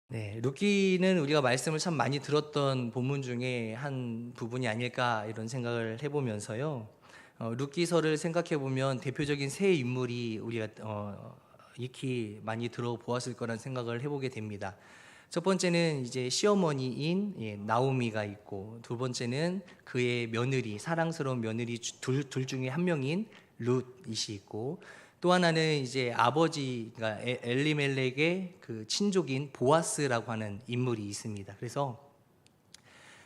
네, 룻기는 우리가 말씀을 참 많이 들었던 본문 중에 한 부분이 아닐까 이런 생각을 해보면서요. 룻기서를 생각해 보면 대표적인 세 인물이 우리가 익히 많이 들어보았을 거란 생각을 해보게 됩니다. 첫 번째는 이제 시어머니인 나오미가 있고, 두 번째는 그의 며느리, 사랑스러운 며느리 둘 중에 한 명인 룻이 있고, 또 하나는 이제 아버지, 그러니까 엘리멜렉의 그 친족인 보아스라고 하는 인물이 있습니다. 그래서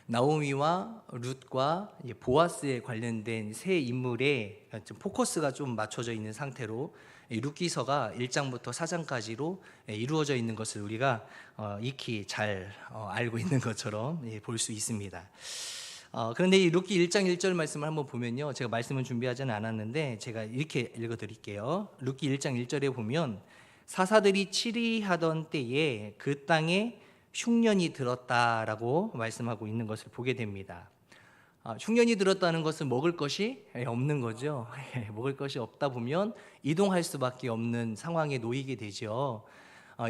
나오미와 룻과 보아스에 관련된 세 인물의 좀 포커스가 좀 맞춰져 있는 상태로 룻기서가 1장부터 4장까지로 이루어져 있는 것을 우리가 익히 잘 알고 있는 것처럼 볼 수 있습니다. 그런데 이 룻기 1장 1절 말씀을 한번 보면요, 제가 말씀을 준비하지는 않았는데 제가 이렇게 읽어드릴게요. 룻기 1장 1절에 보면 사사들이 치리하던 때에 그 땅에 흉년이 들었다라고 말씀하고 있는 것을 보게 됩니다. 흉년이 들었다는 것은 먹을 것이 없는 거죠. 먹을 것이 없다 보면 이동할 수밖에 없는 상황에 놓이게 되죠.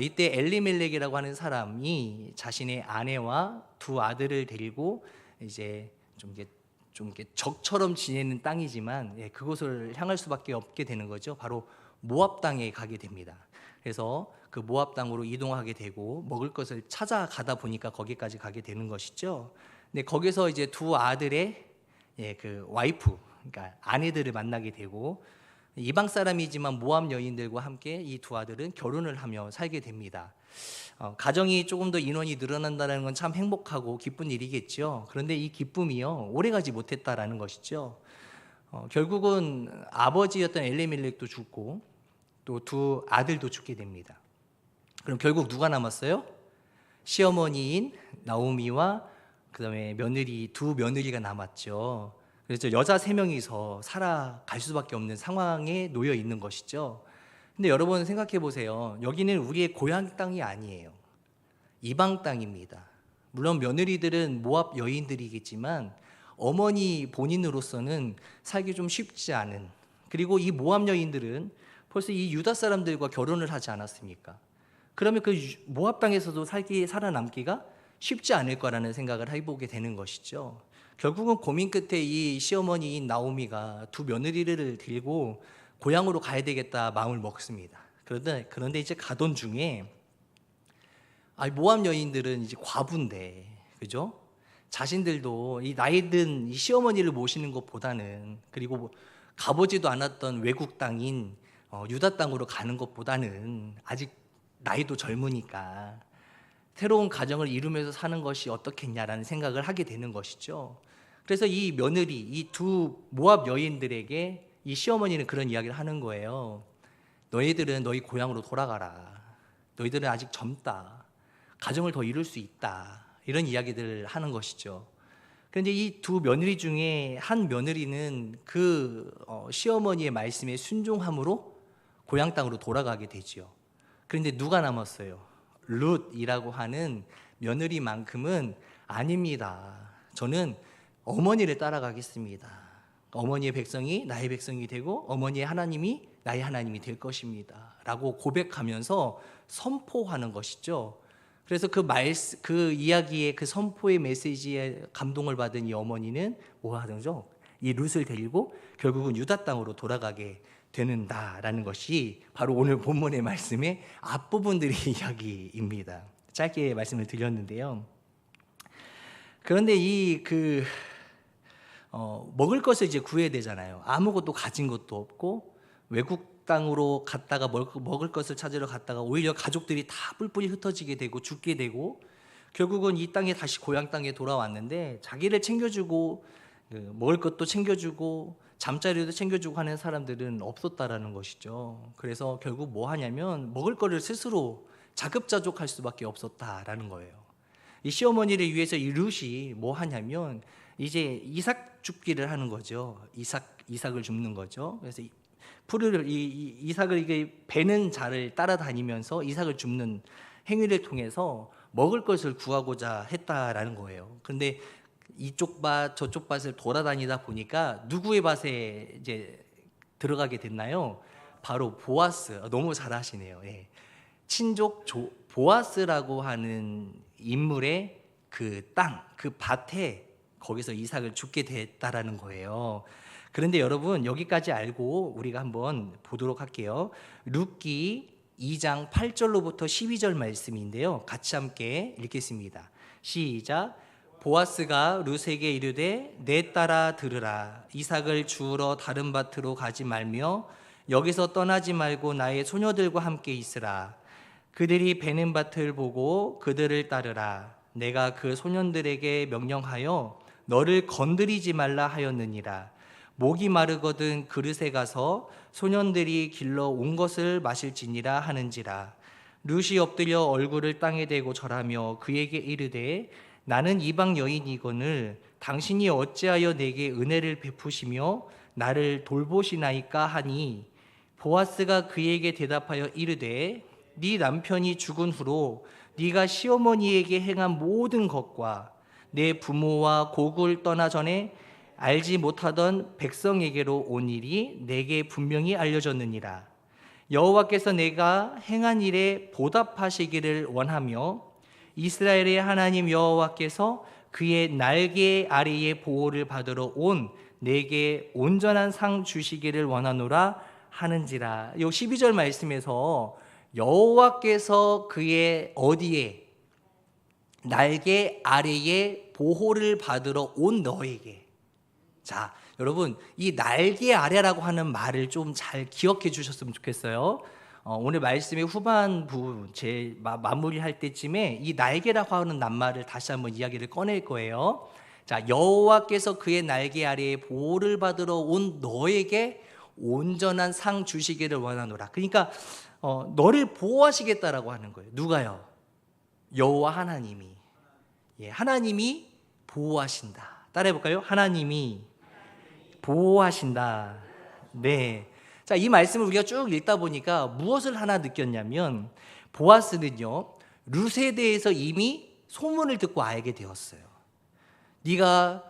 이때 엘리멜렉이라고 하는 사람이 자신의 아내와 두 아들을 데리고 이제 좀 이렇게 적처럼 지내는 땅이지만 그곳을 향할 수밖에 없게 되는 거죠. 바로 모압 땅에 가게 됩니다. 그래서 그 모압 땅으로 이동하게 되고 먹을 것을 찾아가다 보니까 거기까지 가게 되는 것이죠. 근데 거기서 이제 두 아들의 그 와이프, 그러니까 아내들을 만나게 되고, 이방 사람이지만 모압 여인들과 함께 이 두 아들은 결혼을 하며 살게 됩니다. 가정이 조금 더 인원이 늘어난다는 건 참 행복하고 기쁜 일이겠죠. 그런데 이 기쁨이요, 오래가지 못했다라는 것이죠. 결국은 아버지였던 엘리멜렉도 죽고 또 두 아들도 죽게 됩니다. 그럼 결국 누가 남았어요? 시어머니인 나오미와 그다음에 두 며느리가 남았죠. 그래서 여자 세 명이서 살아갈 수밖에 없는 상황에 놓여 있는 것이죠. 근데 여러분 생각해 보세요. 여기는 우리의 고향 땅이 아니에요. 이방 땅입니다. 물론 며느리들은 모압 여인들이겠지만 어머니 본인으로서는 살기 좀 쉽지 않은, 그리고 이 모압 여인들은 벌써 이 유다 사람들과 결혼을 하지 않았습니까? 그러면 그 모압 땅에서도 살아남기가 쉽지 않을 거라는 생각을 해보게 되는 것이죠. 결국은 고민 끝에 이 시어머니인 나오미가 두 며느리를 들고 고향으로 가야 되겠다 마음을 먹습니다. 그런데 이제 가던 중에 모압 여인들은 이제 과부인데, 그죠? 자신들도 이 나이든 이 시어머니를 모시는 것보다는, 그리고 가보지도 않았던 외국 땅인 유다 땅으로 가는 것보다는 아직 나이도 젊으니까 새로운 가정을 이루면서 사는 것이 어떻겠냐라는 생각을 하게 되는 것이죠. 그래서 이 며느리, 이 두 모압 여인들에게 이 시어머니는 그런 이야기를 하는 거예요. 너희들은 너희 고향으로 돌아가라. 너희들은 아직 젊다. 가정을 더 이룰 수 있다. 이런 이야기들을 하는 것이죠. 그런데 이 두 며느리 중에 한 며느리는 그 시어머니의 말씀에 순종함으로 고향 땅으로 돌아가게 되지요. 그런데 누가 남았어요? 룻이라고 하는 며느리만큼은 아닙니다. 저는 어머니를 따라가겠습니다. 어머니의 백성이 나의 백성이 되고 어머니의 하나님이 나의 하나님이 될 것입니다. 라고 고백하면서 선포하는 것이죠. 그래서 그 이야기의 그 선포의 메시지에 감동을 받은 이 어머니는 뭐 하던죠? 이 룻을 데리고 결국은 유다 땅으로 돌아가게 되는다라는 것이 바로 오늘 본문의 말씀의 앞부분들의 이야기입니다. 짧게 말씀을 드렸는데요. 그런데 먹을 것을 이제 구해야 되잖아요. 아무것도 가진 것도 없고 외국 땅으로 갔다가 먹을 것을 찾으러 갔다가 오히려 가족들이 다 뿔뿔이 흩어지게 되고 죽게 되고, 결국은 이 땅에 다시 고향 땅에 돌아왔는데 자기를 챙겨주고 먹을 것도 챙겨주고 잠자리도 챙겨주고 하는 사람들은 없었다라는 것이죠. 그래서 결국 뭐 하냐면 먹을 거를 스스로 자급자족할 수밖에 없었다라는 거예요. 이 시어머니를 위해서 이 룻이 뭐 하냐면 이제 이삭 줍기를 하는 거죠. 이삭을 줍는 거죠. 그래서 이삭을 이게 베는 자를 따라다니면서 이삭을 줍는 행위를 통해서 먹을 것을 구하고자 했다라는 거예요. 그런데 이쪽 밭 저쪽 밭을 돌아다니다 보니까 누구의 밭에 이제 들어가게 됐나요? 바로 보아스. 너무 잘하시네요. 예. 친족 보아스라고 하는 인물의 그 땅, 그 밭에 거기서 이삭을 죽게 됐다라는 거예요. 그런데 여러분 여기까지 알고 우리가 한번 보도록 할게요. 룻기 2장 8절로부터 12절 말씀인데요. 같이 함께 읽겠습니다. 시작. 보아스가 룻에게 이르되 내 딸아 들으라. 이삭을 주우러 다른 밭으로 가지 말며 여기서 떠나지 말고 나의 소녀들과 함께 있으라. 그들이 베는 밭을 보고 그들을 따르라. 내가 그 소년들에게 명령하여 너를 건드리지 말라 하였느니라. 목이 마르거든 그릇에 가서 소년들이 길러 온 것을 마실지니라 하는지라. 룻이 엎드려 얼굴을 땅에 대고 절하며 그에게 이르되 나는 이방 여인이거늘 당신이 어찌하여 내게 은혜를 베푸시며 나를 돌보시나이까 하니 보아스가 그에게 대답하여 이르되 네 남편이 죽은 후로 네가 시어머니에게 행한 모든 것과 내 부모와 고국을 떠나 전에 알지 못하던 백성에게로 온 일이 내게 분명히 알려졌느니라. 여호와께서 내가 행한 일에 보답하시기를 원하며 이스라엘의 하나님 여호와께서 그의 날개 아래의 보호를 받으러 온 내게 온전한 상 주시기를 원하노라 하는지라. 요 12절 말씀에서 여호와께서 그의 어디에 날개 아래에 보호를 받으러 온 너에게. 자, 여러분 이 날개 아래라고 하는 말을 좀 잘 기억해 주셨으면 좋겠어요. 오늘 말씀의 후반부 제 마무리할 때쯤에 이 날개라고 하는 낱말을 다시 한번 이야기를 꺼낼 거예요. 자, 여호와께서 그의 날개 아래에 보호를 받으러 온 너에게 온전한 상 주시기를 원하노라. 그러니까 너를 보호하시겠다라고 하는 거예요. 누가요? 여호와 하나님이. 예, 하나님이 보호하신다. 따라해 볼까요? 하나님이 보호하신다. 네. 자, 이 말씀을 우리가 쭉 읽다 보니까 무엇을 하나 느꼈냐면 보아스는요, 룻에 대해서 이미 소문을 듣고 알게 되었어요. 네가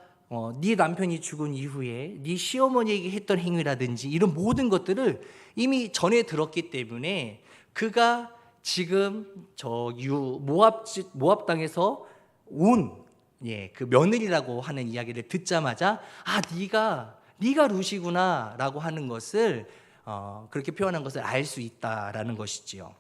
네 남편이 죽은 이후에 네 시어머니에게 했던 행위라든지 이런 모든 것들을 이미 전에 들었기 때문에 그가 지금 저 모압 땅에서 온 그 며느리라고 하는 이야기를 듣자마자 네가 룻이구나라고 하는 것을 그렇게 표현한 것을 알 수 있다라는 것이지요.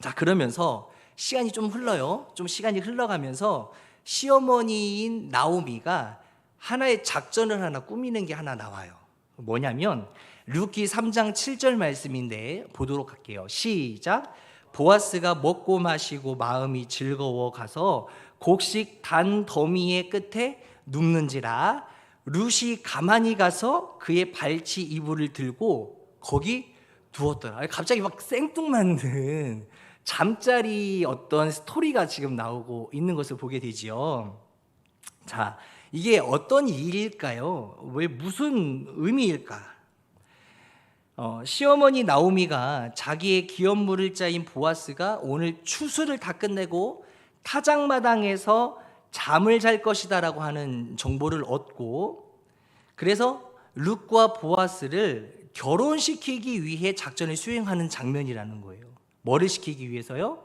자, 그러면서 시간이 좀 흘러요. 좀 시간이 흘러가면서 시어머니인 나오미가 하나의 작전을 하나 꾸미는 게 하나 나와요. 뭐냐면 룻기 3장 7절 말씀인데 보도록 할게요. 시작. 보아스가 먹고 마시고 마음이 즐거워 가서 곡식 단 더미의 끝에 눕는지라. 룻이 가만히 가서 그의 발치 이불을 들고 거기 누웠더라. 갑자기 막 생뚱맞는 잠자리 어떤 스토리가 지금 나오고 있는 것을 보게 되지요. 자, 이게 어떤 일일까요? 왜 무슨 의미일까? 시어머니 나오미가 자기의 기업물을 짜인 보아스가 오늘 추수를 다 끝내고 타작마당에서 잠을 잘 것이다라고 하는 정보를 얻고, 그래서 룻과 보아스를 결혼시키기 위해 작전을 수행하는 장면이라는 거예요. 뭐를 시키기 위해서요?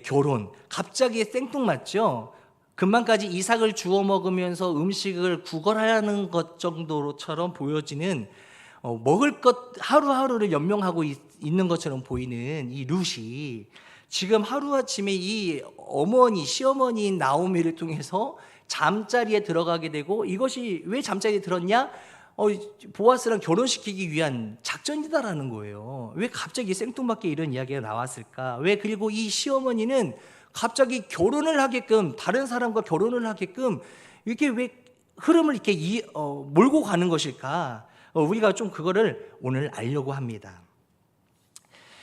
결혼. 갑자기 생뚱맞죠? 금방까지 이삭을 주워 먹으면서 음식을 구걸하는 것 정도로처럼 보여지는 먹을 것 하루하루를 연명하고 있는 것처럼 보이는 이 룻이 지금 하루아침에 이 시어머니인 나오미를 통해서 잠자리에 들어가게 되고, 이것이 왜 잠자리에 들었냐? 보아스랑 결혼시키기 위한 작전이다라는 거예요. 왜 갑자기 생뚱맞게 이런 이야기가 나왔을까? 왜 그리고 이 시어머니는 갑자기 결혼을 하게끔, 다른 사람과 결혼을 하게끔 이렇게 왜 흐름을 이렇게 몰고 가는 것일까? 우리가 좀 그거를 오늘 알려고 합니다.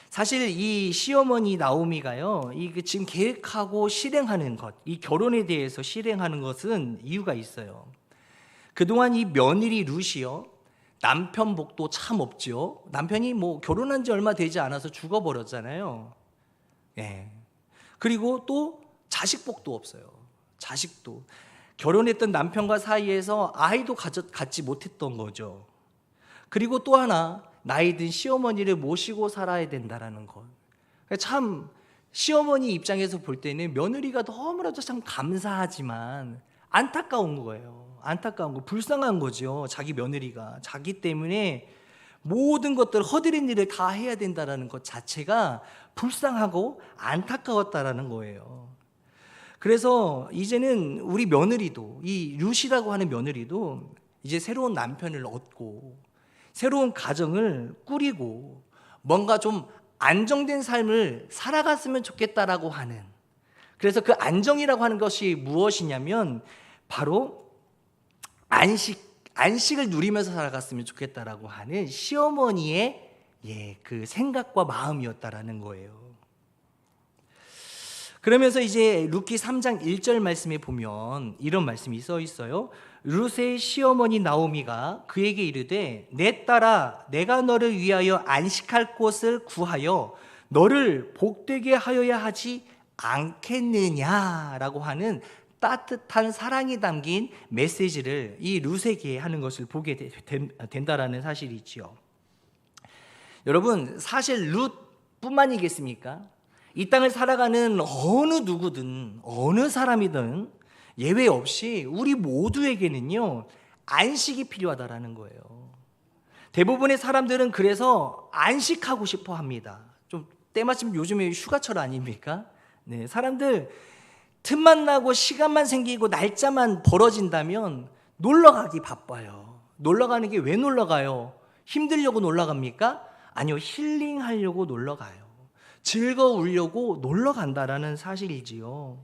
사실 이 시어머니 나오미가요, 지금 계획하고 실행하는 것, 이 결혼에 대해서 실행하는 것은 이유가 있어요. 그동안 이 며느리 룻이요, 남편 복도 참 없죠. 남편이 결혼한 지 얼마 되지 않아서 죽어버렸잖아요. 예. 그리고 또 자식 복도 없어요. 자식도. 결혼했던 남편과 사이에서 아이도 갖지 못했던 거죠. 그리고 또 하나, 나이 든 시어머니를 모시고 살아야 된다라는 것. 참 시어머니 입장에서 볼 때는 며느리가 너무나도 참 감사하지만 안타까운 거예요. 안타까운 거, 불쌍한 거죠. 자기 며느리가 자기 때문에 모든 것들 허드렛 일을 다 해야 된다는 것 자체가 불쌍하고 안타까웠다라는 거예요. 그래서 이제는 우리 며느리도, 이 룻이라고 하는 며느리도 이제 새로운 남편을 얻고 새로운 가정을 꾸리고 뭔가 좀 안정된 삶을 살아갔으면 좋겠다라고 하는, 그래서 그 안정이라고 하는 것이 무엇이냐면 바로 안식을 누리면서 살아갔으면 좋겠다라고 하는 시어머니의 그 생각과 마음이었다라는 거예요. 그러면서 이제 룻기 3장 1절 말씀에 보면 이런 말씀이 써 있어요. 룻의 시어머니 나오미가 그에게 이르되 내 딸아 내가 너를 위하여 안식할 곳을 구하여 너를 복되게 하여야 하지 않겠느냐라고 하는 따뜻한 사랑이 담긴 메시지를 이 룻에게 하는 것을 보게 된다라는 사실이지요. 여러분, 사실 룻뿐만이겠습니까? 이 땅을 살아가는 어느 누구든 어느 사람이든 예외 없이 우리 모두에게는요 안식이 필요하다라는 거예요. 대부분의 사람들은 그래서 안식하고 싶어 합니다. 좀 때마침 요즘에 휴가철 아닙니까? 네, 사람들 틈만 나고 시간만 생기고 날짜만 벌어진다면 놀러 가기 바빠요. 놀러 가는 게 왜 놀러 가요? 힘들려고 놀러 갑니까? 아니요, 힐링하려고 놀러 가요. 즐거우려고 놀러 간다라는 사실이지요.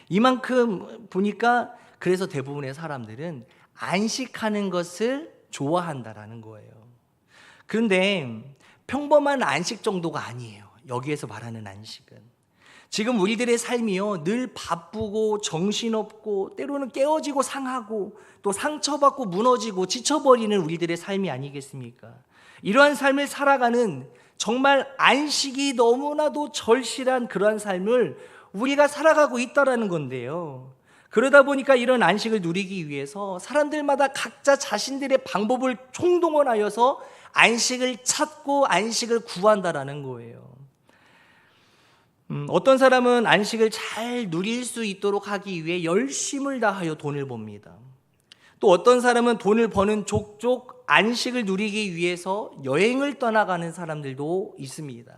이만큼 보니까 그래서 대부분의 사람들은 안식하는 것을 좋아한다라는 거예요. 그런데 평범한 안식 정도가 아니에요. 여기에서 말하는 안식은 지금 우리들의 삶이요 늘 바쁘고 정신없고 때로는 깨어지고 상하고 또 상처받고 무너지고 지쳐버리는 우리들의 삶이 아니겠습니까? 이러한 삶을 살아가는 정말 안식이 너무나도 절실한 그러한 삶을 우리가 살아가고 있다라는 건데요. 그러다 보니까 이런 안식을 누리기 위해서 사람들마다 각자 자신들의 방법을 총동원하여서 안식을 찾고 안식을 구한다라는 거예요. 어떤 사람은 안식을 잘 누릴 수 있도록 하기 위해 열심을 다하여 돈을 법니다. 또 어떤 사람은 돈을 버는 족족 안식을 누리기 위해서 여행을 떠나가는 사람들도 있습니다.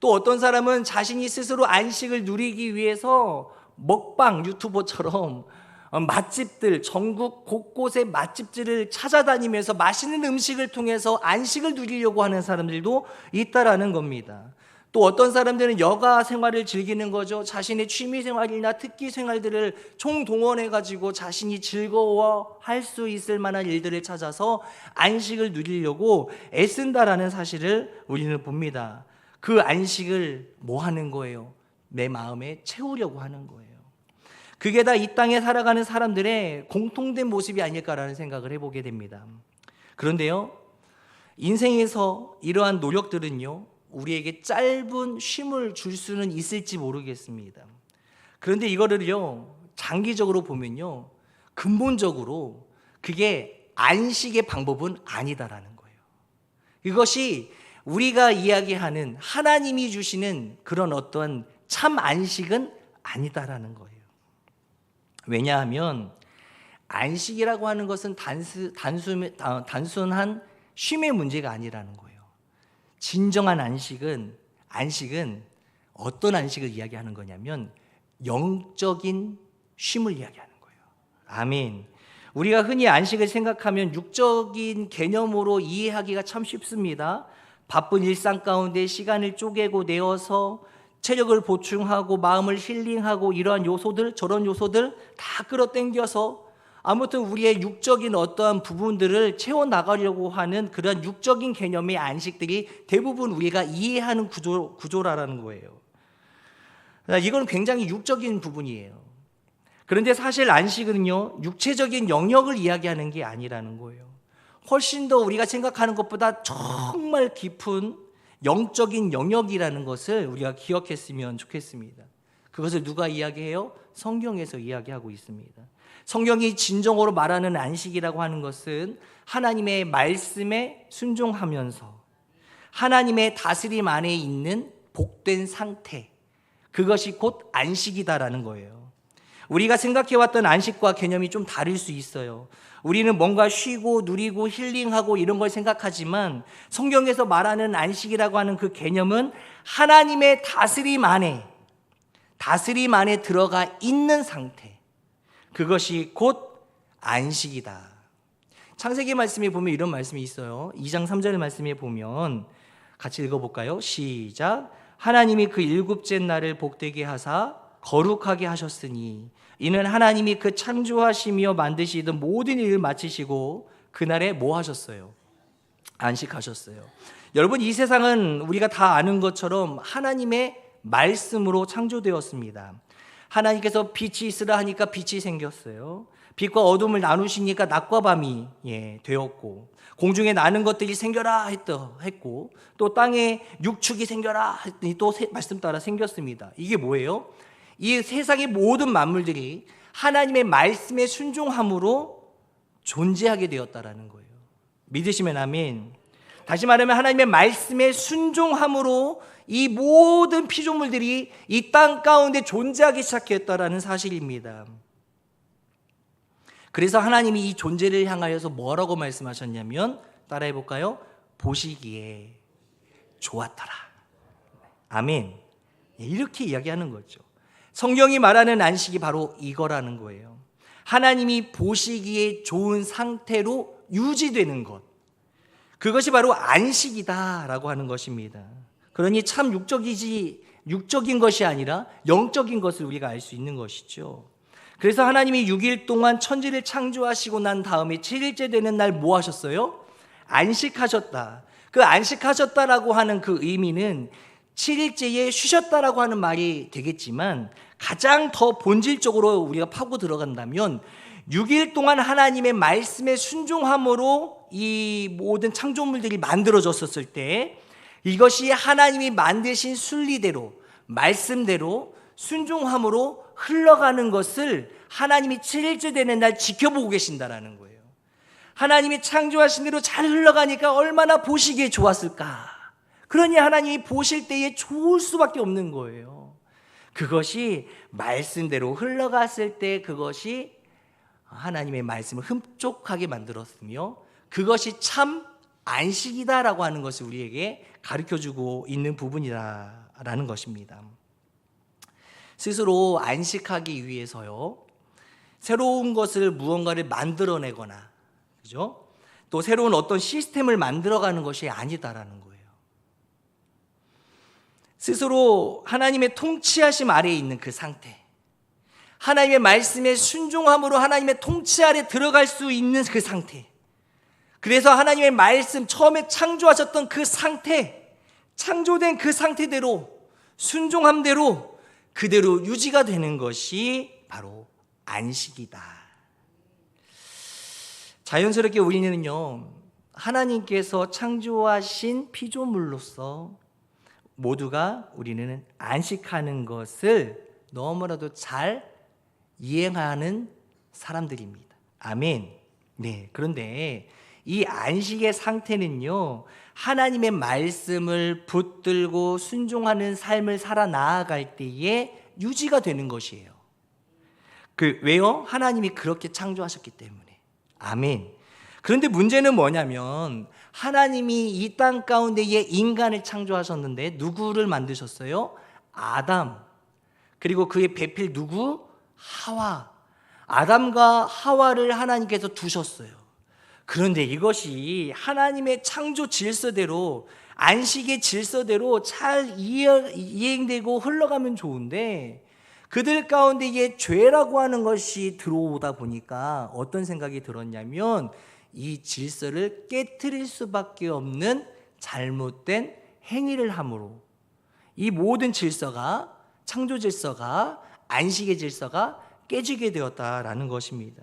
또 어떤 사람은 자신이 스스로 안식을 누리기 위해서 먹방 유튜버처럼 맛집들, 전국 곳곳의 맛집들을 찾아다니면서 맛있는 음식을 통해서 안식을 누리려고 하는 사람들도 있다라는 겁니다. 또 어떤 사람들은 여가 생활을 즐기는 거죠. 자신의 취미 생활이나 특기 생활들을 총동원해가지고 자신이 즐거워할 수 있을 만한 일들을 찾아서 안식을 누리려고 애쓴다라는 사실을 우리는 봅니다. 그 안식을 뭐 하는 거예요? 내 마음에 채우려고 하는 거예요. 그게 다 이 땅에 살아가는 사람들의 공통된 모습이 아닐까라는 생각을 해보게 됩니다. 그런데요, 인생에서 이러한 노력들은요 우리에게 짧은 쉼을 줄 수는 있을지 모르겠습니다. 그런데 이거를요 장기적으로 보면요 근본적으로 그게 안식의 방법은 아니다라는 거예요. 이것이 우리가 이야기하는 하나님이 주시는 그런 어떤 참 안식은 아니다라는 거예요. 왜냐하면 안식이라고 하는 것은 단순한 쉼의 문제가 아니라는 거예요. 진정한 안식은 어떤 안식을 이야기하는 거냐면 영적인 쉼을 이야기하는 거예요. 아멘. 우리가 흔히 안식을 생각하면 육적인 개념으로 이해하기가 참 쉽습니다. 바쁜 일상 가운데 시간을 쪼개고 내어서 체력을 보충하고 마음을 힐링하고 이러한 요소들 저런 요소들 다 끌어당겨서 아무튼 우리의 육적인 어떠한 부분들을 채워나가려고 하는 그런 육적인 개념의 안식들이 대부분 우리가 이해하는 구조라는 거예요. 이건 굉장히 육적인 부분이에요. 그런데 사실 안식은요 육체적인 영역을 이야기하는 게 아니라는 거예요. 훨씬 더 우리가 생각하는 것보다 정말 깊은 영적인 영역이라는 것을 우리가 기억했으면 좋겠습니다. 그것을 누가 이야기해요? 성경에서 이야기하고 있습니다. 성경이 진정으로 말하는 안식이라고 하는 것은 하나님의 말씀에 순종하면서 하나님의 다스림 안에 있는 복된 상태, 그것이 곧 안식이다라는 거예요. 우리가 생각해왔던 안식과 개념이 좀 다를 수 있어요. 우리는 뭔가 쉬고 누리고 힐링하고 이런 걸 생각하지만 성경에서 말하는 안식이라고 하는 그 개념은 하나님의 다스림 안에 들어가 있는 상태, 그것이 곧 안식이다. 창세기 말씀에 보면 이런 말씀이 있어요. 2장 3절 말씀에 보면 같이 읽어볼까요? 시작. 하나님이 그 일곱째 날을 복되게 하사 거룩하게 하셨으니 이는 하나님이 그 창조하시며 만드시던 모든 일을 마치시고 그날에 뭐 하셨어요? 안식하셨어요. 여러분, 이 세상은 우리가 다 아는 것처럼 하나님의 말씀으로 창조되었습니다. 하나님께서 빛이 있으라 하니까 빛이 생겼어요. 빛과 어둠을 나누시니까 낮과 밤이 되었고, 공중에 나는 것들이 생겨라 했고, 또 땅에 육축이 생겨라 했더니 또 말씀 따라 생겼습니다. 이게 뭐예요? 이 세상의 모든 만물들이 하나님의 말씀에 순종함으로 존재하게 되었다라는 거예요. 믿으시면 아멘. 다시 말하면 하나님의 말씀에 순종함으로 이 모든 피조물들이 이 땅 가운데 존재하기 시작했다라는 사실입니다. 그래서 하나님이 이 존재를 향하여서 뭐라고 말씀하셨냐면, 따라해 볼까요? 보시기에 좋았더라. 아멘. 이렇게 이야기하는 거죠. 성경이 말하는 안식이 바로 이거라는 거예요. 하나님이 보시기에 좋은 상태로 유지되는 것, 그것이 바로 안식이다라고 하는 것입니다. 그러니 참 육적인 것이 아니라 영적인 것을 우리가 알 수 있는 것이죠. 그래서 하나님이 6일 동안 천지를 창조하시고 난 다음에 7일째 되는 날 뭐 하셨어요? 안식하셨다. 그 안식하셨다라고 하는 그 의미는 7일째에 쉬셨다라고 하는 말이 되겠지만, 가장 더 본질적으로 우리가 파고 들어간다면 6일 동안 하나님의 말씀에 순종함으로 이 모든 창조물들이 만들어졌었을 때, 이것이 하나님이 만드신 순리대로, 말씀대로 순종함으로 흘러가는 것을 하나님이 7일째 되는 날 지켜보고 계신다라는 거예요. 하나님이 창조하신 대로 잘 흘러가니까 얼마나 보시기에 좋았을까. 그러니 하나님이 보실 때에 좋을 수밖에 없는 거예요. 그것이 말씀대로 흘러갔을 때 그것이 하나님의 말씀을 흡족하게 만들었으며, 그것이 참 안식이다라고 하는 것을 우리에게 가르쳐주고 있는 부분이다라는 것입니다. 스스로 안식하기 위해서요, 새로운 것을 무언가를 만들어내거나, 그죠? 또 새로운 어떤 시스템을 만들어가는 것이 아니다라는 거예요. 스스로 하나님의 통치하심 아래에 있는 그 상태, 하나님의 말씀에 순종함으로 하나님의 통치 아래 들어갈 수 있는 그 상태, 그래서 하나님의 말씀, 처음에 창조하셨던 그 상태, 창조된 그 상태대로 순종함대로 그대로 유지가 되는 것이 바로 안식이다. 자연스럽게 우리는요, 하나님께서 창조하신 피조물로서 모두가 우리는 안식하는 것을 너무나도 잘 이해하는 사람들입니다. 아멘. 네, 그런데 이 안식의 상태는요, 하나님의 말씀을 붙들고 순종하는 삶을 살아 나아갈 때에 유지가 되는 것이에요. 왜요? 하나님이 그렇게 창조하셨기 때문에. 아멘. 그런데 문제는 뭐냐면, 하나님이 이 땅 가운데에 인간을 창조하셨는데 누구를 만드셨어요? 아담. 그리고 그의 배필 누구? 하와. 아담과 하와를 하나님께서 두셨어요. 그런데 이것이 하나님의 창조 질서대로, 안식의 질서대로 잘 이행되고 흘러가면 좋은데, 그들 가운데에 죄라고 하는 것이 들어오다 보니까 어떤 생각이 들었냐면, 이 질서를 깨트릴 수밖에 없는 잘못된 행위를 함으로 이 모든 질서가, 창조 질서가, 안식의 질서가 깨지게 되었다라는 것입니다.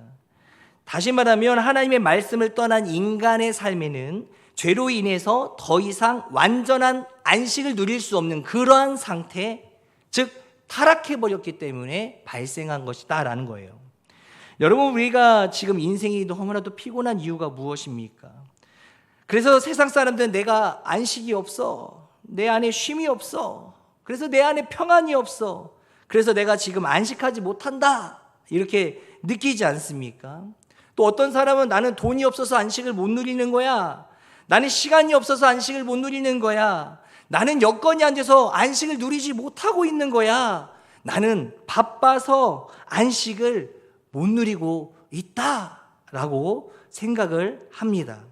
다시 말하면 하나님의 말씀을 떠난 인간의 삶에는 죄로 인해서 더 이상 완전한 안식을 누릴 수 없는 그러한 상태, 즉 타락해버렸기 때문에 발생한 것이다라는 거예요. 여러분, 우리가 지금 인생이 너무나도 피곤한 이유가 무엇입니까? 그래서 세상 사람들은 내가 안식이 없어, 내 안에 쉼이 없어, 그래서 내 안에 평안이 없어. 그래서 내가 지금 안식하지 못한다. 이렇게 느끼지 않습니까? 또 어떤 사람은 나는 돈이 없어서 안식을 못 누리는 거야. 나는 시간이 없어서 안식을 못 누리는 거야. 나는 여건이 안 돼서 안식을 누리지 못하고 있는 거야. 나는 바빠서 안식을 못 누리고 있다라고 생각을 합니다.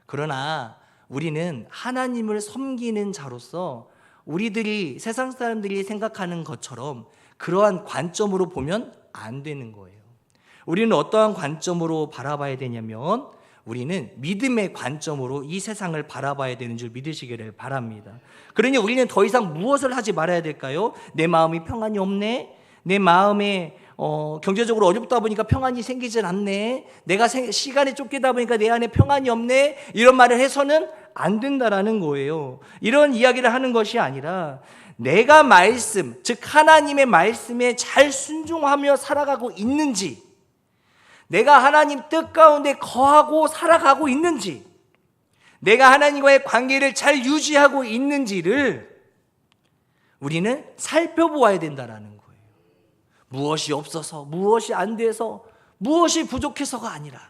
그러나 우리는 하나님을 섬기는 자로서 우리들이 세상 사람들이 생각하는 것처럼 그러한 관점으로 보면 안 되는 거예요. 우리는 어떠한 관점으로 바라봐야 되냐면 우리는 믿음의 관점으로 이 세상을 바라봐야 되는 줄 믿으시기를 바랍니다. 그러니 우리는 더 이상 무엇을 하지 말아야 될까요? 내 마음이 평안이 없네. 내 마음에 경제적으로 어렵다 보니까 평안이 생기질 않네. 내가 시간에 쫓기다 보니까 내 안에 평안이 없네. 이런 말을 해서는 안 된다라는 거예요. 이런 이야기를 하는 것이 아니라 내가 말씀, 즉 하나님의 말씀에 잘 순종하며 살아가고 있는지, 내가 하나님 뜻 가운데 거하고 살아가고 있는지, 내가 하나님과의 관계를 잘 유지하고 있는지를 우리는 살펴보아야 된다라는 거예요. 무엇이 없어서, 무엇이 안 돼서, 무엇이 부족해서가 아니라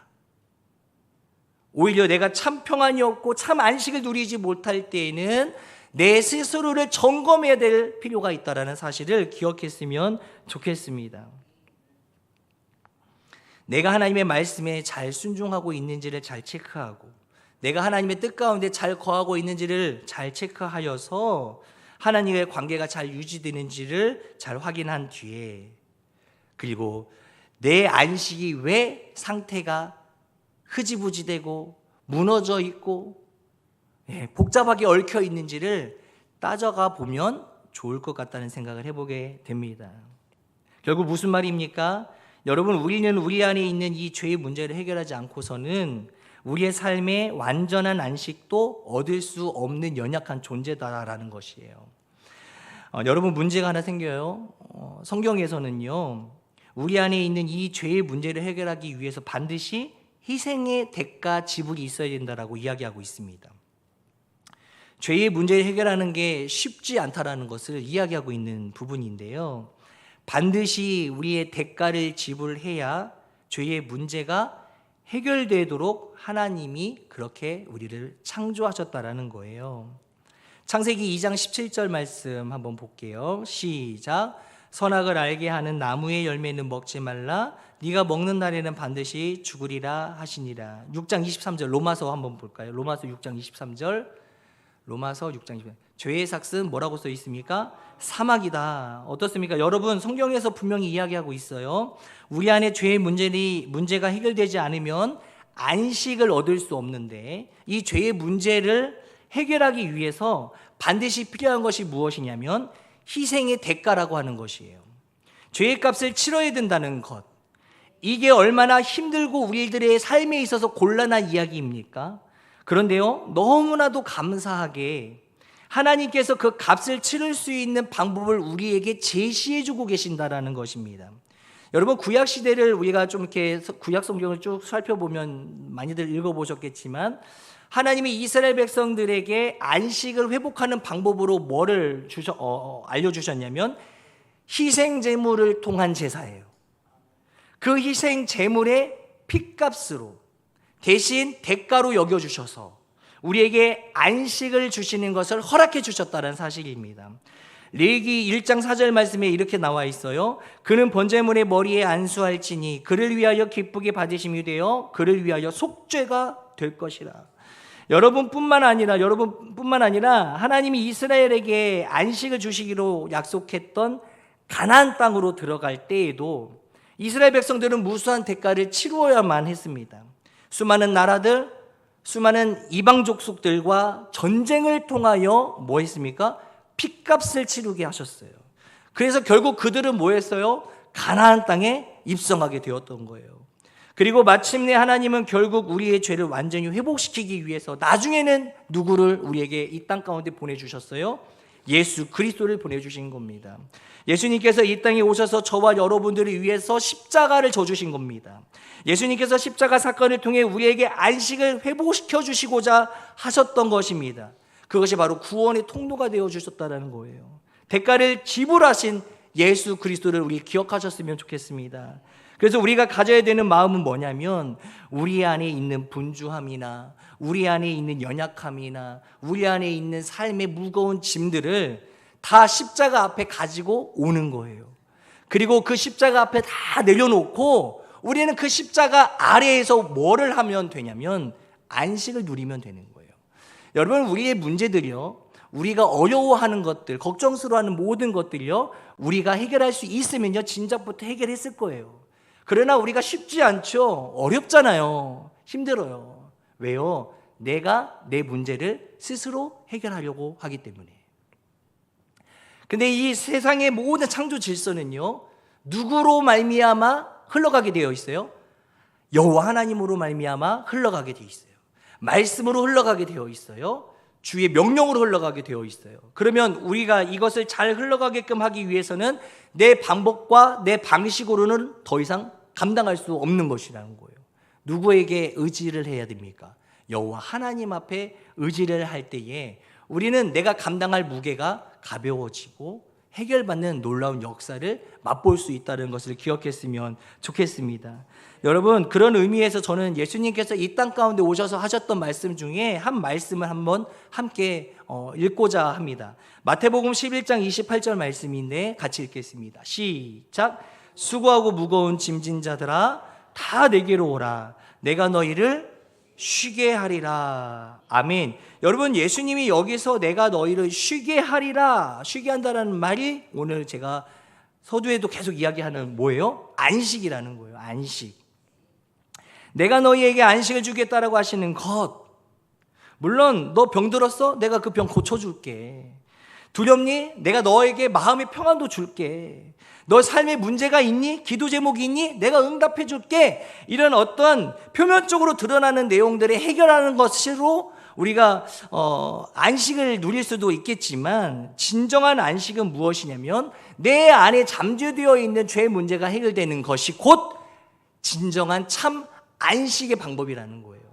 오히려 내가 참 평안이 없고 참 안식을 누리지 못할 때에는 내 스스로를 점검해야 될 필요가 있다는 사실을 기억했으면 좋겠습니다. 내가 하나님의 말씀에 잘 순종하고 있는지를 잘 체크하고 내가 하나님의 뜻 가운데 잘 거하고 있는지를 잘 체크하여서 하나님의 관계가 잘 유지되는지를 잘 확인한 뒤에, 그리고 내 안식이 왜 상태가 흐지부지되고 무너져 있고 복잡하게 얽혀 있는지를 따져가 보면 좋을 것 같다는 생각을 해보게 됩니다. 결국 무슨 말입니까? 여러분, 우리는 우리 안에 있는 이 죄의 문제를 해결하지 않고서는 우리의 삶에 완전한 안식도 얻을 수 없는 연약한 존재다라는 것이에요. 여러분, 문제가 하나 생겨요. 성경에서는요, 우리 안에 있는 이 죄의 문제를 해결하기 위해서 반드시 희생의 대가 지불이 있어야 된다라고 이야기하고 있습니다. 죄의 문제를 해결하는 게 쉽지 않다라는 것을 이야기하고 있는 부분인데요. 반드시 우리의 대가를 지불해야 죄의 문제가 해결되도록 하나님이 그렇게 우리를 창조하셨다라는 거예요. 창세기 2장 17절 말씀 한번 볼게요. 시작. 선악을 알게 하는 나무의 열매는 먹지 말라. 네가 먹는 날에는 반드시 죽으리라 하시니라. 6장 23절 로마서 한번 볼까요? 로마서 6장 23절. 로마서 6장 23절. 죄의 삭은 뭐라고 써 있습니까? 사막이다. 어떻습니까? 여러분, 성경에서 분명히 이야기하고 있어요. 우리 안에 죄의 문제가 해결되지 않으면 안식을 얻을 수 없는데, 이 죄의 문제를 해결하기 위해서 반드시 필요한 것이 무엇이냐면 희생의 대가라고 하는 것이에요. 죄의 값을 치러야 된다는 것. 이게 얼마나 힘들고 우리들의 삶에 있어서 곤란한 이야기입니까? 그런데요, 너무나도 감사하게 하나님께서 그 값을 치를 수 있는 방법을 우리에게 제시해주고 계신다라는 것입니다. 여러분, 구약 시대를 우리가 좀 이렇게 구약 성경을 쭉 살펴보면 많이들 읽어보셨겠지만, 하나님이 이스라엘 백성들에게 안식을 회복하는 방법으로 뭐를 알려주셨냐면 희생 제물을 통한 제사예요. 그 희생 제물의 핏값으로 대신 대가로 여겨주셔서 우리에게 안식을 주시는 것을 허락해 주셨다는 사실입니다. 레위기 1장 4절 말씀에 이렇게 나와 있어요. 그는 번제물의 머리에 안수할지니 그를 위하여 기쁘게 받으심이 되어 그를 위하여 속죄가 될 것이라. 여러분뿐만 아니라 하나님이 이스라엘에게 안식을 주시기로 약속했던 가나안 땅으로 들어갈 때에도 이스라엘 백성들은 무수한 대가를 치루어야만 했습니다. 수많은 나라들, 수많은 이방 족속들과 전쟁을 통하여 뭐 했습니까? 핏값을 치르게 하셨어요. 그래서 결국 그들은 뭐 했어요? 가나안 땅에 입성하게 되었던 거예요. 그리고 마침내 하나님은 결국 우리의 죄를 완전히 회복시키기 위해서 나중에는 누구를 우리에게 이 땅 가운데 보내주셨어요? 예수 그리스도를 보내주신 겁니다. 예수님께서 이 땅에 오셔서 저와 여러분들을 위해서 십자가를 져주신 겁니다. 예수님께서 십자가 사건을 통해 우리에게 안식을 회복시켜 주시고자 하셨던 것입니다. 그것이 바로 구원의 통로가 되어 주셨다는 거예요. 대가를 지불하신 예수 그리스도를 우리 기억하셨으면 좋겠습니다. 그래서 우리가 가져야 되는 마음은 뭐냐면 우리 안에 있는 분주함이나 우리 안에 있는 연약함이나 우리 안에 있는 삶의 무거운 짐들을 다 십자가 앞에 가지고 오는 거예요. 그리고 그 십자가 앞에 다 내려놓고 우리는 그 십자가 아래에서 뭐를 하면 되냐면 안식을 누리면 되는 거예요. 여러분, 우리의 문제들이요, 우리가 어려워하는 것들, 걱정스러워하는 모든 것들이요, 우리가 해결할 수 있으면요 진작부터 해결했을 거예요. 그러나 우리가 쉽지 않죠. 어렵잖아요. 힘들어요. 왜요? 내가 내 문제를 스스로 해결하려고 하기 때문에. 근데 이 세상의 모든 창조 질서는요, 누구로 말미암아 흘러가게 되어 있어요? 여호와 하나님으로 말미암아 흘러가게 되어 있어요. 말씀으로 흘러가게 되어 있어요. 주의 명령으로 흘러가게 되어 있어요. 그러면 우리가 이것을 잘 흘러가게끔 하기 위해서는 내 방법과 내 방식으로는 더 이상 감당할 수 없는 것이라는 거예요. 누구에게 의지를 해야 됩니까? 여호와 하나님 앞에 의지를 할 때에 우리는 내가 감당할 무게가 가벼워지고 해결받는 놀라운 역사를 맛볼 수 있다는 것을 기억했으면 좋겠습니다. 여러분, 그런 의미에서 저는 예수님께서 이 땅 가운데 오셔서 하셨던 말씀 중에 한 말씀을 한번 함께 읽고자 합니다. 마태복음 11장 28절 말씀인데 같이 읽겠습니다. 시작. 수고하고 무거운 짐진 자들아 다 내게로 오라. 내가 너희를 쉬게 하리라. 아멘. 여러분, 예수님이 여기서 내가 너희를 쉬게 하리라, 쉬게 한다는 말이 오늘 제가 서두에도 계속 이야기하는 뭐예요? 안식이라는 거예요. 안식. 내가 너희에게 안식을 주겠다라고 하시는 것. 물론 너 병들었어? 내가 그 병 고쳐줄게. 두렵니? 내가 너에게 마음의 평안도 줄게. 너 삶에 문제가 있니? 기도 제목이 있니? 내가 응답해 줄게. 이런 어떤 표면적으로 드러나는 내용들을 해결하는 것으로 우리가 안식을 누릴 수도 있겠지만, 진정한 안식은 무엇이냐면 내 안에 잠재되어 있는 죄 문제가 해결되는 것이 곧 진정한 참 안식의 방법이라는 거예요.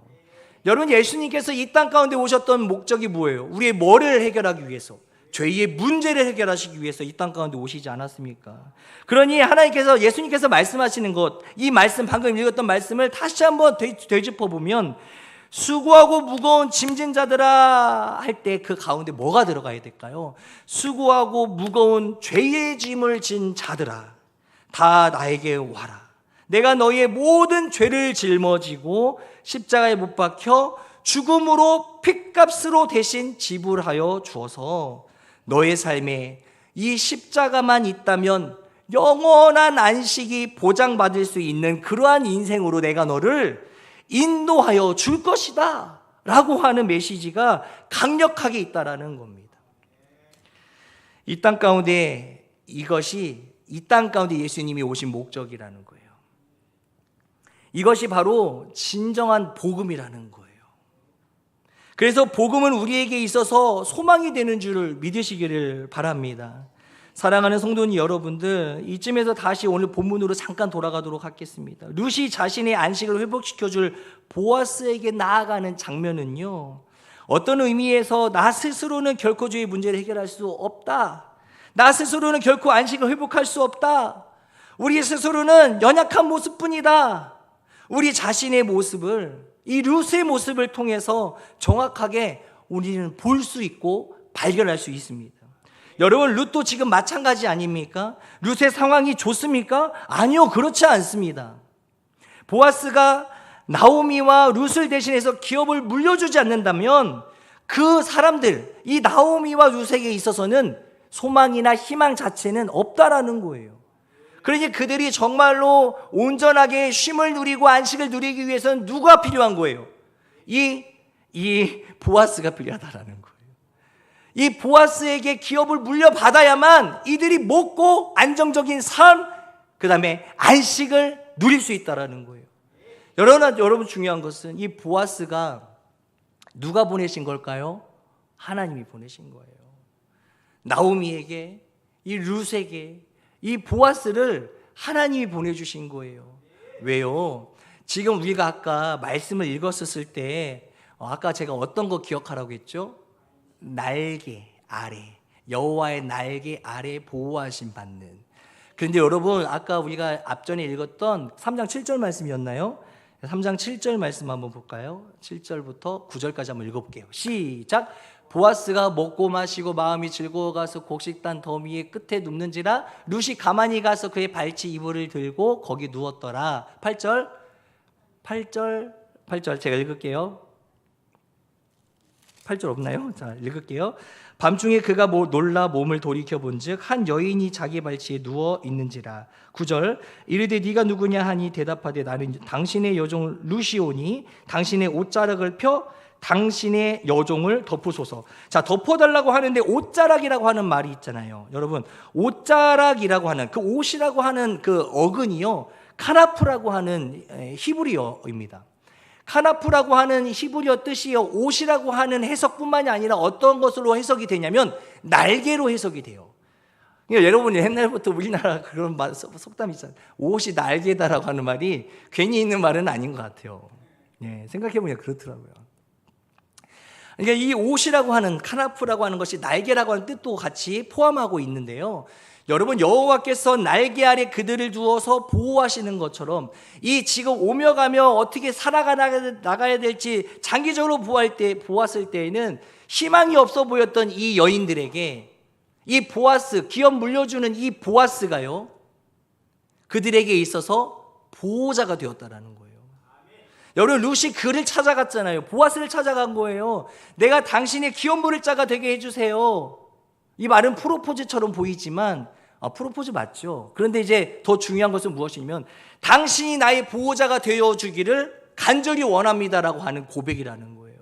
여러분, 예수님께서 이 땅 가운데 오셨던 목적이 뭐예요? 우리의 뭐를 해결하기 위해서? 죄의 문제를 해결하시기 위해서 이 땅 가운데 오시지 않았습니까? 그러니 하나님께서, 예수님께서 말씀하시는 것, 이 말씀, 방금 읽었던 말씀을 다시 한번 되짚어보면 수고하고 무거운 짐진 자들아 할 때 그 가운데 뭐가 들어가야 될까요? 수고하고 무거운 죄의 짐을 진 자들아 다 나에게 와라. 내가 너희의 모든 죄를 짊어지고 십자가에 못 박혀 죽음으로 핏값으로 대신 지불하여 주어서 너의 삶에 이 십자가만 있다면 영원한 안식이 보장받을 수 있는 그러한 인생으로 내가 너를 인도하여 줄 것이다 라고 하는 메시지가 강력하게 있다라는 겁니다. 이 땅 가운데 이것이, 이 땅 가운데 예수님이 오신 목적이라는 거예요. 이것이 바로 진정한 복음이라는 거예요. 그래서 복음은 우리에게 있어서 소망이 되는 줄을 믿으시기를 바랍니다. 사랑하는 성도님 여러분들, 이쯤에서 다시 오늘 본문으로 잠깐 돌아가도록 하겠습니다. 룻이 자신의 안식을 회복시켜줄 보아스에게 나아가는 장면은요, 어떤 의미에서 나 스스로는 결코 죄의 문제를 해결할 수 없다, 나 스스로는 결코 안식을 회복할 수 없다, 우리 스스로는 연약한 모습뿐이다, 우리 자신의 모습을, 이 룻의 모습을 통해서 정확하게 우리는 볼 수 있고 발견할 수 있습니다. 여러분, 룻도 지금 마찬가지 아닙니까? 룻의 상황이 좋습니까? 아니요, 그렇지 않습니다. 보아스가 나오미와 룻을 대신해서 기업을 물려주지 않는다면 그 사람들, 이 나오미와 룻에게 있어서는 소망이나 희망 자체는 없다라는 거예요. 그러니 그들이 정말로 온전하게 쉼을 누리고 안식을 누리기 위해서는 누가 필요한 거예요? 이 보아스가 필요하다라는 거예요. 이 보아스에게 기업을 물려받아야만 이들이 먹고 안정적인 삶, 그 다음에 안식을 누릴 수 있다라는 거예요. 여러분 중요한 것은 이 보아스가 누가 보내신 걸까요? 하나님이 보내신 거예요. 나오미에게, 이 룻에게 이 보아스를 하나님이 보내주신 거예요. 왜요? 지금 우리가 아까 말씀을 읽었을 때 아까 제가 어떤 거 기억하라고 했죠? 날개 아래, 여호와의 날개 아래 보호하심 받는. 그런데 여러분, 아까 우리가 앞전에 읽었던 3장 7절 말씀이었나요? 3장 7절 말씀 한번 볼까요? 7절부터 9절까지 한번 읽어볼게요. 시작. 보아스가 먹고 마시고 마음이 즐거워가서 곡식단 더미의 끝에 눕는지라 룻이 가만히 가서 그의 발치 이불을 들고 거기 누웠더라. 8절 제가 읽을게요. 8절 없나요? 자, 읽을게요. 밤중에 그가 놀라 몸을 돌이켜 본즉 한 여인이 자기 발치에 누워 있는지라. 9절 이르되 네가 누구냐 하니 대답하되 나는 당신의 여종 루시오니 당신의 옷자락을 펴 당신의 여종을 덮으소서. 자, 덮어달라고 하는데 옷자락이라고 하는 말이 있잖아요. 여러분, 옷자락이라고 하는 그 옷이라고 하는 그 어근이요, 카나프라고 하는 히브리어입니다. 카나프라고 하는 히브리어 뜻이요, 옷이라고 하는 해석뿐만이 아니라 어떤 것으로 해석이 되냐면 날개로 해석이 돼요. 그러니까 여러분이 옛날부터 우리나라 그런 속담이 있잖아요. 옷이 날개다라고 하는 말이 괜히 있는 말은 아닌 것 같아요. 생각해보니까 그렇더라고요. 그러니까 이 옷이라고 하는 카나프라고 하는 것이 날개라고 하는 뜻도 같이 포함하고 있는데요. 여러분, 여호와께서 날개 아래 그들을 두어서 보호하시는 것처럼 이 지금 오며 가며 어떻게 살아나가야 될지 장기적으로 보았을 때에는 희망이 없어 보였던 이 여인들에게 이 보아스, 기업 물려주는 이 보아스가요, 그들에게 있어서 보호자가 되었다라는 거예요. 여러분, 룻이 그를 찾아갔잖아요. 보아스를 찾아간 거예요. 내가 당신의 기업 물을 자가 되게 해주세요. 이 말은 프로포즈처럼 보이지만 프로포즈 맞죠. 그런데 이제 더 중요한 것은 무엇이냐면 당신이 나의 보호자가 되어주기를 간절히 원합니다라고 하는 고백이라는 거예요.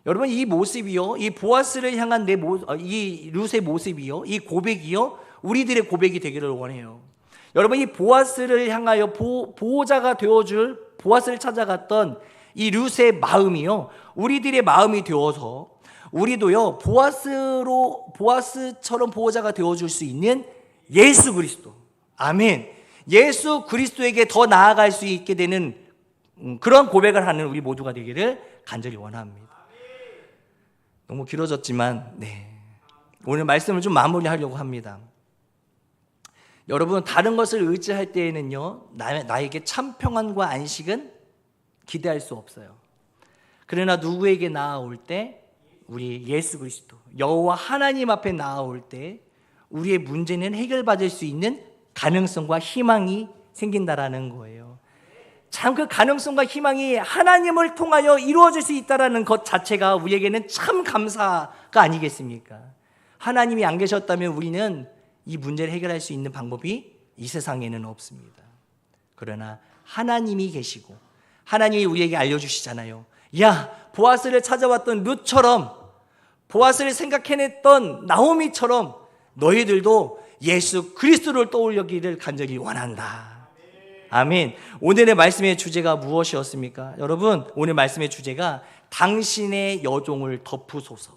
여러분, 이 모습이요, 이 보아스를 향한 이 룻의 모습이요, 이 고백이요, 우리들의 고백이 되기를 원해요. 여러분, 이 보아스를 향하여 보호자가 되어줄 보아스를 찾아갔던 이 룻의 마음이요, 우리들의 마음이 되어서 우리도요, 보아스처럼 보호자가 되어줄 수 있는 예수 그리스도, 아멘, 예수 그리스도에게 더 나아갈 수 있게 되는 그런 고백을 하는 우리 모두가 되기를 간절히 원합니다. 너무 길어졌지만 오늘 말씀을 좀 마무리하려고 합니다. 여러분, 다른 것을 의지할 때에는요, 나에게 참 평안과 안식은 기대할 수 없어요. 그러나 누구에게 나아올 때, 우리 예수 그리스도 여호와 하나님 앞에 나아올 때 우리의 문제는 해결받을 수 있는 가능성과 희망이 생긴다라는 거예요. 참 그 가능성과 희망이 하나님을 통하여 이루어질 수 있다는 것 자체가 우리에게는 참 감사가 아니겠습니까? 하나님이 안 계셨다면 우리는 이 문제를 해결할 수 있는 방법이 이 세상에는 없습니다. 그러나 하나님이 계시고 하나님이 우리에게 알려주시잖아요. 야, 보아스를 찾아왔던 룻처럼, 보아스를 생각해냈던 나오미처럼 너희들도 예수 그리스도를 떠올리기를 간절히 원한다. 아멘. 오늘의 말씀의 주제가 무엇이었습니까? 여러분, 오늘 말씀의 주제가 당신의 여종을 덮으소서.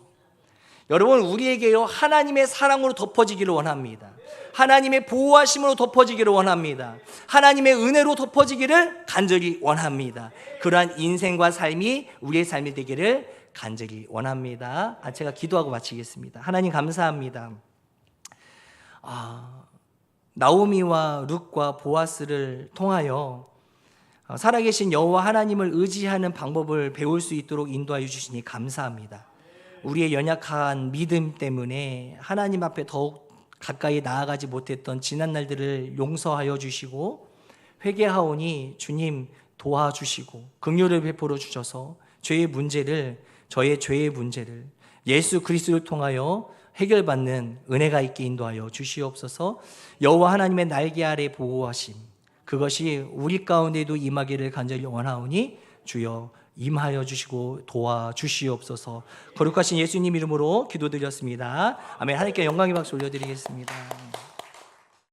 여러분, 우리에게요, 하나님의 사랑으로 덮어지기를 원합니다. 하나님의 보호하심으로 덮어지기를 원합니다. 하나님의 은혜로 덮어지기를 간절히 원합니다. 그러한 인생과 삶이 우리의 삶이 되기를 간절히 원합니다. 제가 기도하고 마치겠습니다. 하나님 감사합니다. 나오미와 룻과 보아스를 통하여 살아계신 여호와 하나님을 의지하는 방법을 배울 수 있도록 인도하여 주시니 감사합니다. 우리의 연약한 믿음 때문에 하나님 앞에 더욱 가까이 나아가지 못했던 지난 날들을 용서하여 주시고 회개하오니 주님 도와주시고 긍휼을 베풀어 주셔서 저의 죄의 문제를 예수 그리스도를 통하여 해결받는 은혜가 있게 인도하여 주시옵소서. 여호와 하나님의 날개 아래 보호하심, 그것이 우리 가운데도 임하기를 간절히 원하오니 주여 임하여 주시고 도와주시옵소서. 거룩하신 예수님 이름으로 기도드렸습니다. 아멘. 하나님께 영광의 박수 올려드리겠습니다.